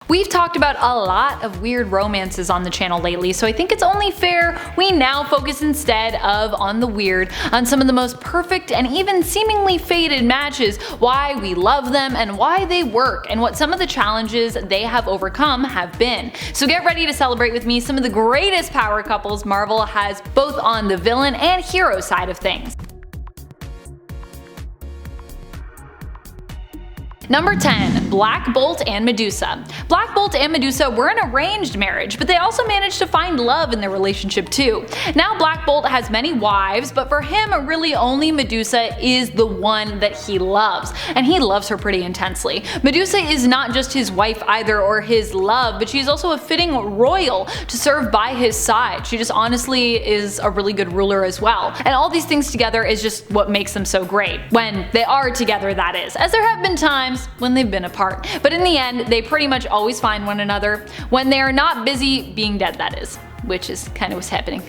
We've talked about a lot of weird romances on the channel lately, so I think it's only fair we now focus instead of on the weird, on some of the most perfect and even seemingly fated matches, why we love them and why they work, and what some of the challenges they have overcome have been. So get ready to celebrate with me some of the greatest power couples Marvel has both on the villain and hero side of things. Number 10. Black Bolt and Medusa. Black Bolt and Medusa were an arranged marriage, but they also managed to find love in their relationship too. Now Black Bolt has many wives, but for him really only Medusa is the one that he loves, and he loves her pretty intensely. Medusa is not just his wife either or his love, but she's also a fitting royal to serve by his side. She just honestly is a really good ruler as well. And all these things together is just what makes them so great. When they are together, that is, as there have been times when they've been apart. But in the end, they pretty much always find one another when they are not busy being dead, that is, which is kind of what's happening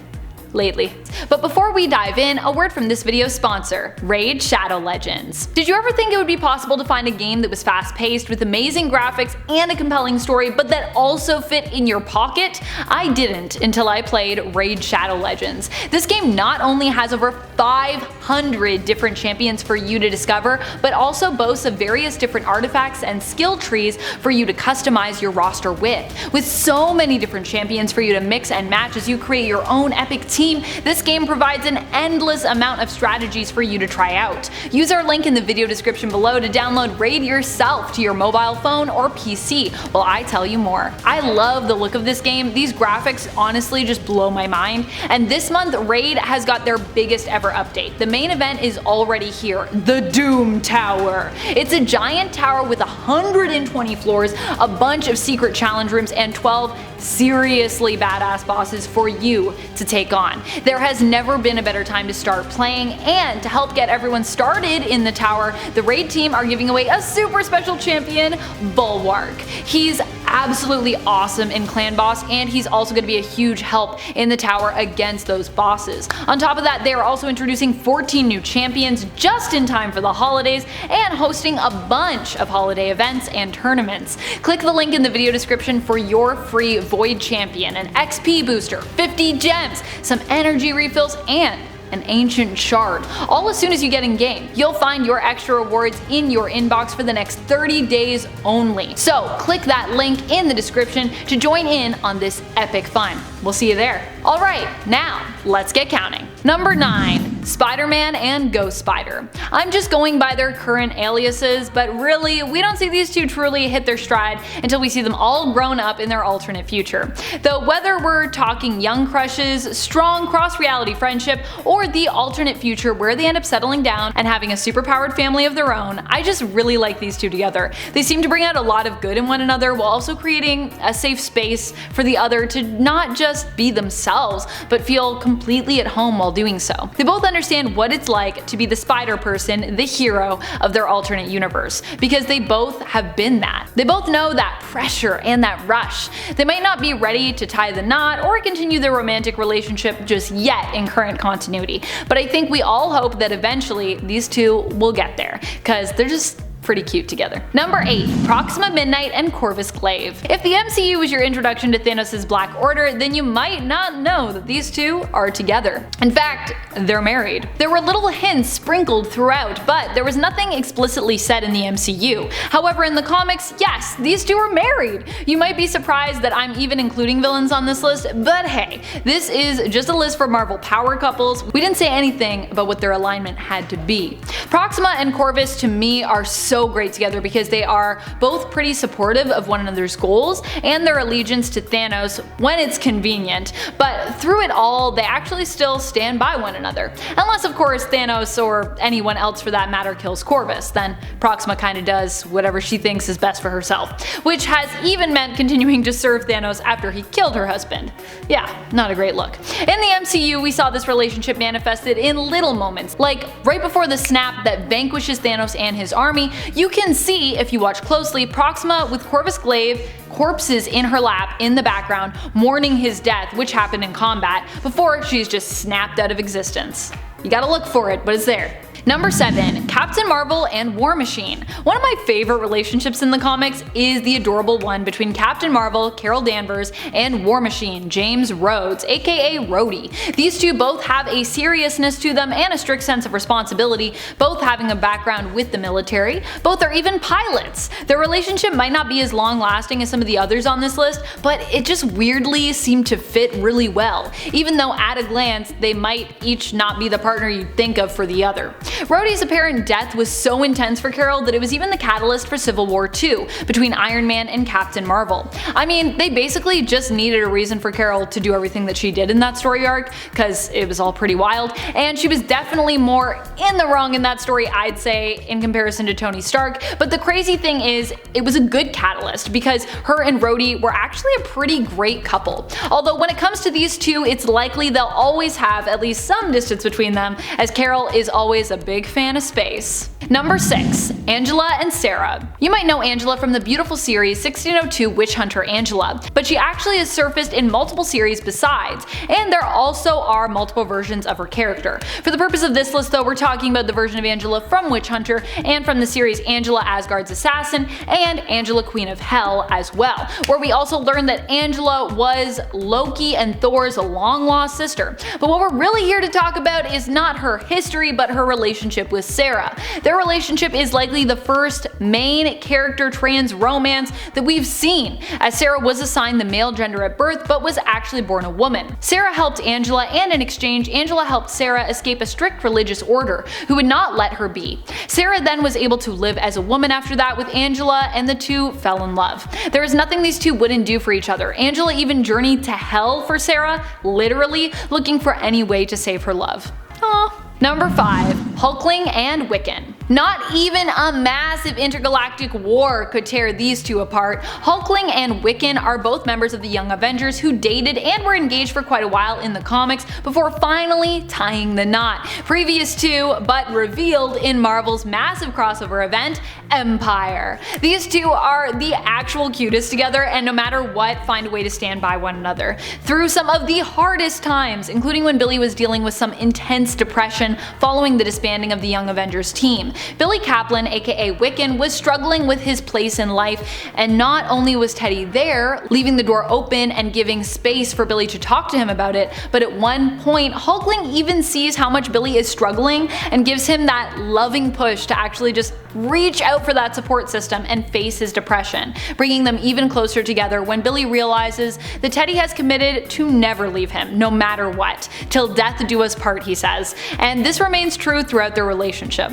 lately. But before we dive in, a word from this video's sponsor, Raid Shadow Legends. Did you ever think it would be possible to find a game that was fast-paced with amazing graphics and a compelling story, but that also fit in your pocket? I didn't until I played Raid Shadow Legends. This game not only has over 500 different champions for you to discover, but also boasts of various different artifacts and skill trees for you to customize your roster with. With so many different champions for you to mix and match as you create your own epic team, this game provides an endless amount of strategies for you to try out. Use our link in the video description below to download Raid yourself to your mobile phone or PC while I tell you more. I love the look of this game. These graphics honestly just blow my mind, and this month Raid has got their biggest ever update. The main event is already here, the Doom Tower. It's a giant tower with 120 floors, a bunch of secret challenge rooms, and 12 seriously badass bosses for you to take on. There has never been a better time to start playing, and to help get everyone started in the tower, the Raid team are giving away a super special champion, Bulwark. He's absolutely awesome in Clan Boss, and he's also going to be a huge help in the tower against those bosses. On top of that, they are also introducing 14 new champions just in time for the holidays and hosting a bunch of holiday events and tournaments. Click the link in the video description for your free Void champion, an XP booster, 50 gems, some energy refills, and an ancient shard, all as soon as you get in game. You'll find your extra rewards in your inbox for the next 30 days only. So click that link in the description to join in on this epic fun. We'll see you there. Alright, now let's get counting. Number 9. SpiderMan and Ghost Spider. I'm just going by their current aliases, but really we don't see these two truly hit their stride until we see them all grown up in their alternate future. Though whether we're talking young crushes, strong cross-reality friendship, or the alternate future where they end up settling down and having a superpowered family of their own, I just really like these two together. They seem to bring out a lot of good in one another while also creating a safe space for the other to not just be themselves, but feel completely at home while doing so. They both understand what it's like to be the spider person, the hero of their alternate universe, because they both have been that. They both know that pressure and that rush. They might not be ready to tie the knot or continue their romantic relationship just yet in current continuity, but I think we all hope that eventually these two will get there, because they're just pretty cute together. Number 8. Proxima Midnight and Corvus Glaive. If the MCU was your introduction to Thanos' Black Order, then you might not know that these two are together. In fact, they're married. There were little hints sprinkled throughout, but there was nothing explicitly said in the MCU. However, in the comics, yes, these two are married. You might be surprised that I'm even including villains on this list, but hey, this is just a list for Marvel power couples. We didn't say anything about what their alignment had to be. Proxima and Corvus to me are so great together because they are both pretty supportive of one another's goals and their allegiance to Thanos when it's convenient, but through it all they actually still stand by one another. Unless of course Thanos, or anyone else for that matter, kills Corvus, then Proxima kinda does whatever she thinks is best for herself, which has even meant continuing to serve Thanos after he killed her husband. Yeah, not a great look. In the MCU we saw this relationship manifested in little moments, like right before the snap that vanquishes Thanos and his army. You can see, if you watch closely, Proxima with Corvus Glaive corpses in her lap in the background, mourning his death, which happened in combat, before she's just snapped out of existence. You gotta look for it, but it's there. Number 7. Captain Marvel and War Machine. One of my favorite relationships in the comics is the adorable one between Captain Marvel, Carol Danvers, and War Machine, James Rhodes, aka Rhodey. These two both have a seriousness to them and a strict sense of responsibility, both having a background with the military. Both are even pilots. Their relationship might not be as long-lasting as some of the others on this list, but it just weirdly seemed to fit really well, even though at a glance they might each not be the partner you'd think of for the other. Rhodey's apparent death was so intense for Carol that it was even the catalyst for Civil War II between Iron Man and Captain Marvel. I mean, they basically just needed a reason for Carol to do everything that she did in that story arc, because it was all pretty wild, and she was definitely more in the wrong in that story, I'd say, in comparison to Tony Stark. But the crazy thing is, it was a good catalyst because her and Rhodey were actually a pretty great couple. Although when it comes to these two, it's likely they'll always have at least some distance between them, as Carol is always a big fan of space. Number 6. Angela and Sarah. You might know Angela from the beautiful series 1602 Witch Hunter Angela, but she actually has surfaced in multiple series besides, and there also are multiple versions of her character. For the purpose of this list though, we're talking about the version of Angela from Witch Hunter and from the series Angela Asgard's Assassin and Angela Queen of Hell as well, where we also learned that Angela was Loki and Thor's long-lost sister. But what we're really here to talk about is not her history, but her relationship with Sarah. Their relationship is likely the first main character trans romance that we've seen, as Sarah was assigned the male gender at birth but was actually born a woman. Sarah helped Angela, and in exchange Angela helped Sarah escape a strict religious order who would not let her be. Sarah then was able to live as a woman after that with Angela, and the two fell in love. There is nothing these two wouldn't do for each other. Angela even journeyed to hell for Sarah, literally looking for any way to save her love. Aww. Number 5. Hulkling and Wiccan. Not even a massive intergalactic war could tear these two apart. Hulkling and Wiccan are both members of the Young Avengers who dated and were engaged for quite a while in the comics before finally tying the knot. Previous to, but revealed in Marvel's massive crossover event, Empire. These two are the actual cutest together, and no matter what, find a way to stand by one another. Through some of the hardest times, including when Billy was dealing with some intense depression following the disbanding of the Young Avengers team. Billy Kaplan, aka Wiccan, was struggling with his place in life, and not only was Teddy there, leaving the door open and giving space for Billy to talk to him about it, but at one point Hulkling even sees how much Billy is struggling and gives him that loving push to actually just reach out for that support system and face his depression, bringing them even closer together when Billy realizes that Teddy has committed to never leave him, no matter what. Till death do us part, he says, and this remains true throughout their relationship.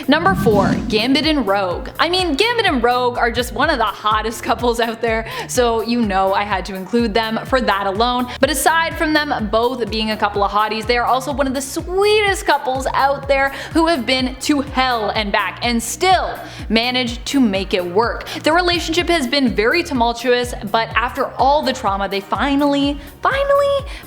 Number 4. Gambit and Rogue. I mean, Gambit and Rogue are just one of the hottest couples out there, so you know I had to include them for that alone. But aside from them both being a couple of hotties, they are also one of the sweetest couples out there who have been to hell and back and still managed to make it work. Their relationship has been very tumultuous, but after all the trauma, they finally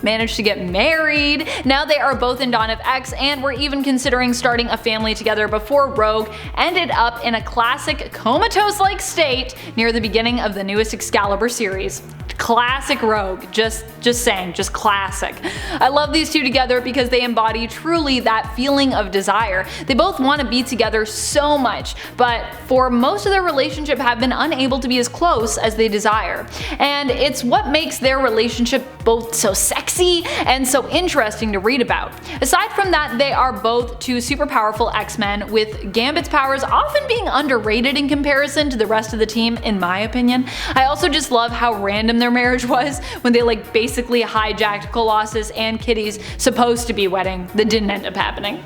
managed to get married. Now they are both in Dawn of X and were even considering starting a family together before Rogue ended up in a classic comatose-like state near the beginning of the newest Excalibur series. Classic Rogue, just saying, just classic. I love these two together because they embody truly that feeling of desire. They both want to be together so much, but for most of their relationship have been unable to be as close as they desire. And it's what makes their relationship both so sexy and so interesting to read about. Aside from that, they are both two super powerful X-Men, with Gambit's powers often being underrated in comparison to the rest of the team, in my opinion. I also just love how random their marriage was when they basically hijacked Colossus and Kitty's supposed to be wedding that didn't end up happening.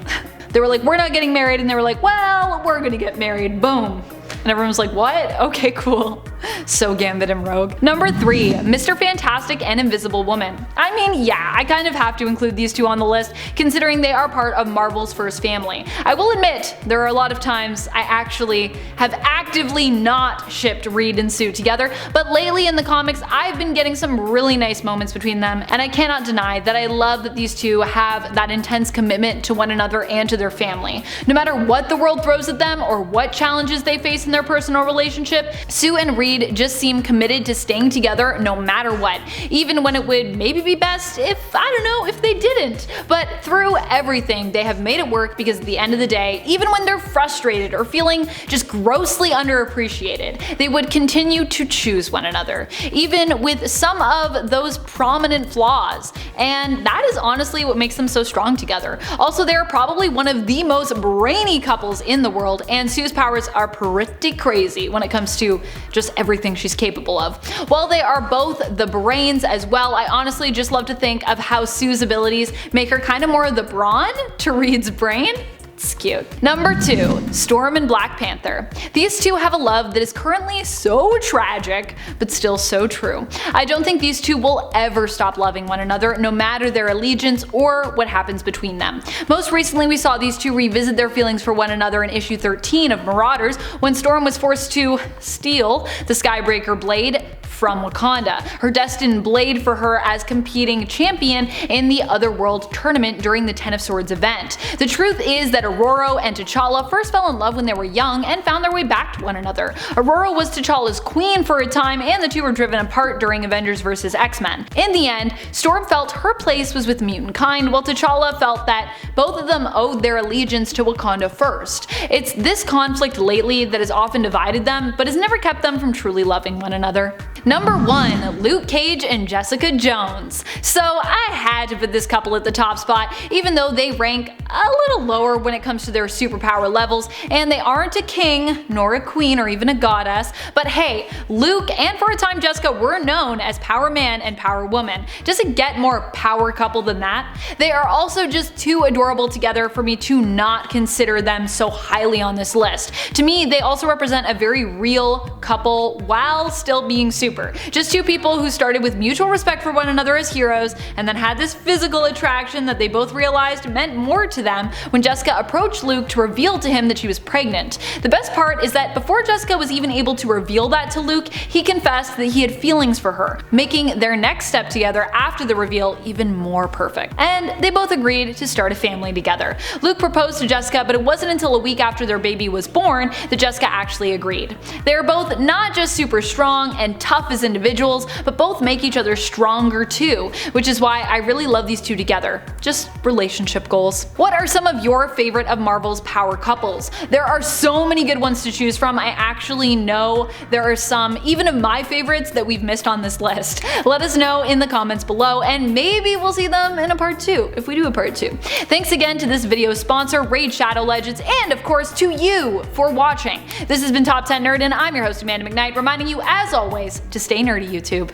They were like, we're not getting married, and they were like, well, we're gonna get married, boom. And everyone was like, what? Okay, cool. So Gambit and Rogue. Number 3. Mr. Fantastic and Invisible Woman. I mean, yeah, I kind of have to include these two on the list, considering they are part of Marvel's first family. I will admit, there are a lot of times I actually have actively not shipped Reed and Sue together, but lately in the comics I've been getting some really nice moments between them, and I cannot deny that I love that these two have that intense commitment to one another and to their family. No matter what the world throws at them or what challenges they face in their personal relationship, Sue and Reed just seem committed to staying together no matter what, even when it would maybe be best if, I don't know, if they didn't. But through everything, they have made it work because at the end of the day, even when they're frustrated or feeling just grossly underappreciated, they would continue to choose one another, even with some of those prominent flaws. And that is honestly what makes them so strong together. Also, they're probably one of the most brainy couples in the world, and Sue's powers are pretty crazy when it comes to just everything she's capable of. While they are both the brains as well, I honestly just love to think of how Sue's abilities make her kind of more the brawn to Reed's brain. It's cute. Number 2. Storm and Black Panther. These two have a love that is currently so tragic, but still so true. I don't think these two will ever stop loving one another, no matter their allegiance or what happens between them. Most recently, we saw these two revisit their feelings for one another in issue 13 of Marauders, when Storm was forced to steal the Skybreaker blade from Wakanda, her destined blade for her as competing champion in the Otherworld tournament during the Ten of Swords event. The truth is that Aurora and T'Challa first fell in love when they were young and found their way back to one another. Aurora was T'Challa's queen for a time, and the two were driven apart during Avengers vs. X-Men. In the end, Storm felt her place was with mutant kind, while T'Challa felt that both of them owed their allegiance to Wakanda first. It's this conflict lately that has often divided them, but has never kept them from truly loving one another. Number 1. Luke Cage and Jessica Jones. So I had to put this couple at the top spot, even though they rank a little lower when it comes to their superpower levels, and they aren't a king, nor a queen, or even a goddess. But hey, Luke and for a time Jessica were known as Power Man and Power Woman. Does it get more power couple than that? They are also just too adorable together for me to not consider them so highly on this list. To me, they also represent a very real couple while still being super. Just two people who started with mutual respect for one another as heroes, and then had this physical attraction that they both realized meant more to them when Jessica approached Luke to reveal to him that she was pregnant. The best part is that before Jessica was even able to reveal that to Luke, he confessed that he had feelings for her, making their next step together after the reveal even more perfect. And they both agreed to start a family together. Luke proposed to Jessica, but it wasn't until a week after their baby was born that Jessica actually agreed. They are both not just super strong and tough as individuals, but both make each other stronger too, which is why I really love these two together. Just relationship goals. What are some of your favorite of Marvel's power couples? There are so many good ones to choose from. I actually know there are some, even of my favorites, that we've missed on this list. Let us know in the comments below, and maybe we'll see them in a part 2 if we do a part 2. Thanks again to this video's sponsor, Raid Shadow Legends, and of course to you for watching. This has been Top 10 Nerd, and I'm your host Amanda McKnight, reminding you as always to stay nerdy, YouTube.